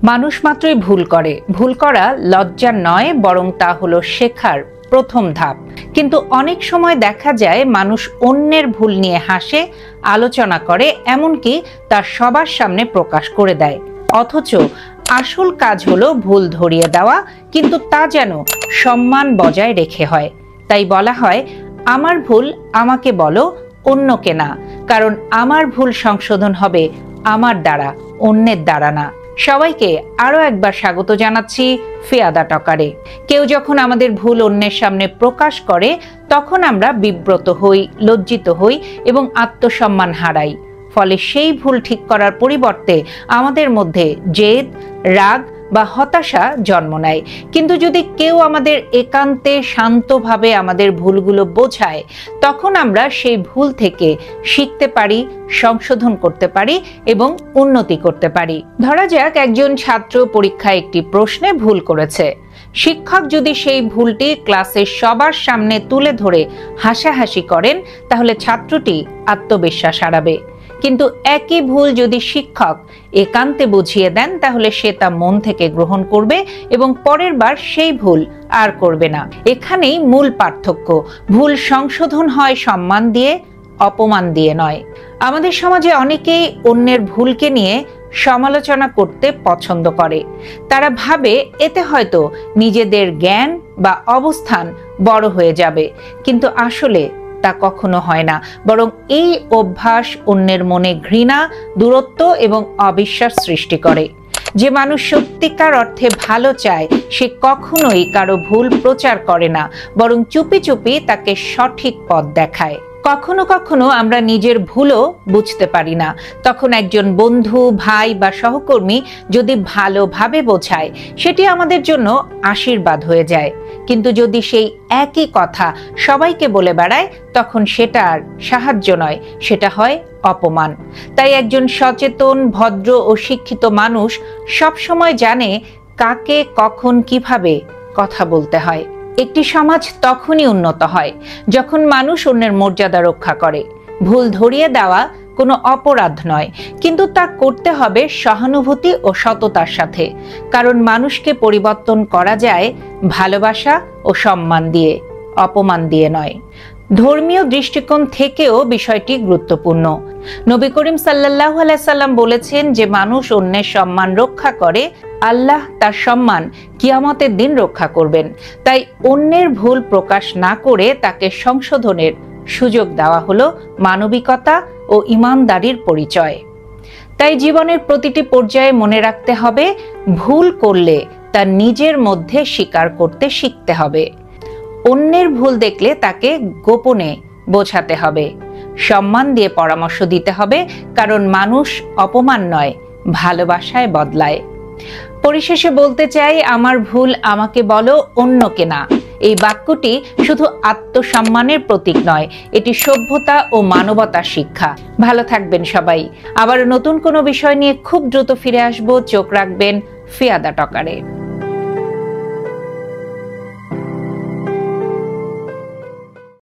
মানুষ মাত্রই ভুল করে। ভুল করা লজ্জা নয়, বরং তা হলো শেখার প্রথম ধাপ। কিন্তু অনেক সময় দেখা যায় মানুষ অন্যের ভুল নিয়ে হাসে, আলোচনা করে, এমনকি তা সবার সামনে প্রকাশ করে দেয়। অথচ আসল কাজ হলো ভুল ধরিয়ে দেওয়া, কিন্তু তা যেন সম্মান বজায় রেখে হয়। তাই বলা হয়, আমার ভুল আমাকে বলো, অন্যকে না। কারণ আমার ভুল সংশোধন হবে আমার দ্বারা, অন্যের দ্বারা না। সবাইকে আরো একবার স্বাগত জানাচ্ছি ফিয়াদা টকারে। কেউ যখন আমাদের ভুল অন্যের সামনে প্রকাশ করে, তখন আমরা বিব্রত হই, লজ্জিত হই এবং আত্মসম্মান হারাই। ফলে সেই ভুল ঠিক করার পরিবর্তে আমাদের মধ্যে জেদ, রাগ বা হতাশা জন্ম নেয়। কিন্তু যদি কেউ আমাদের একান্তে শান্তভাবে আমাদের ভুলগুলো বোঝায়, তখন আমরা সেই ভুল থেকে শিখতে পারি, সংশোধন করতে পারি এবং উন্নতি করতে পারি। ধরা যাক একজন ছাত্র পরীক্ষায় একটি প্রশ্নে ভুল করেছে। শিক্ষক যদি সেই ভুলটি ক্লাসের সবার সামনে তুলে ধরে হাসাহাসি করেন, তাহলে ছাত্রটি আত্মবিশ্বাস হারাবে। কিন্তু একই ভুল যদি শিক্ষক একান্তে বুঝিয়ে দেন, তাহলে সে তা মন থেকে গ্রহণ করবে এবং পরের বার সেই ভুল আর করবে না। এখানেই মূল পার্থক্য। ভুল সংশোধন হয় সম্মান দিয়ে, অপমান দিয়ে নয়। আমাদের সমাজে অনেকেই অন্যের ভুলকে নিয়ে সমালোচনা করতে পছন্দ করে। তারা ভাবে এতে হয়তো নিজেদের জ্ঞান বা অবস্থান বড় হয়ে যাবে, কিন্তু আসলে তা কখনো হয় না। বরং এই অভ্যাস অন্যের মনে ঘৃণা, দূরত্ব এবং অবিশ্বাস সৃষ্টি করে। যে মানুষ সত্যিকার অর্থে ভালো চায়, সে কখনোই কারো ভুল প্রচার করে না, বরং চুপি চুপি তাকে সঠিক পথ দেখায়। কখনো কখনো আমরা নিজের ভুলও বুঝতে পারি না। তখন একজন বন্ধু, ভাই বা সহকর্মী যদি ভালোভাবে বোঝায়, সেটি আমাদের জন্য আশীর্বাদ হয়ে যায়। কিন্তু যদি সেই একই কথা সবাইকে বলে বেড়ায়, তখন সেটা আর সাহায্য নয়, সেটা হয় অপমান। তাই একজন সচেতন, ভদ্র ও শিক্ষিত মানুষ সবসময় জানে কাকে কখন কিভাবে কথা বলতে হয়। একটি সমাজ তখনই উন্নত হয় যখন মানুষ অন্যের মর্যাদা রক্ষা করে। ভুল ধরিয়ে দেওয়া কোনো অপরাধ নয়, কিন্তু তা করতে হবে সহানুভূতি ও সততার সাথে। কারণ মানুষকে পরিবর্তন করা যায় ভালোবাসা ও সম্মান দিয়ে, অপমান দিয়ে নয়। ধর্মীয় দৃষ্টিকোণ থেকেও বিষয়টি গুরুত্বপূর্ণ। নবী করিম সাল্লাল্লাহু আলাইহি সাল্লাম বলেছেন, যে মানুষ অন্যের সম্মান রক্ষা করে, আল্লাহ তার সম্মান কিয়ামতের দিন রক্ষা করবেন। তাই অন্যের ভুল প্রকাশ না করে তাকে সংশোধনের সুযোগ দেওয়া হলো মানবিকতা ও ইমানদারির পরিচয়। তাই জীবনের প্রতিটি পর্যায়ে মনে রাখতে হবে, ভুল করলে তা নিজের মধ্যে স্বীকার করতে শিখতে হবে। অন্যের ভুল দেখলে তাকে গোপনে বোঝাতে হবে, সম্মান দিয়ে পরামর্শ দিতে হবে। কারণ মানুষ অপমান নয়, ভালোবাসায় বদলায়। পরিশেষে বলতে চাই, আমার ভুল আমাকে বলো, অন্যকে না। এই বাক্যটি শুধু আত্মসম্মানের প্রতীক নয়, এটি সভ্যতা ও মানবতার শিক্ষা। ভালো থাকবেন সবাই। আবার নতুন কোনো বিষয় নিয়ে খুব দ্রুত ফিরে আসবো। চোখ রাখবেন ফিয়াদা টকারে।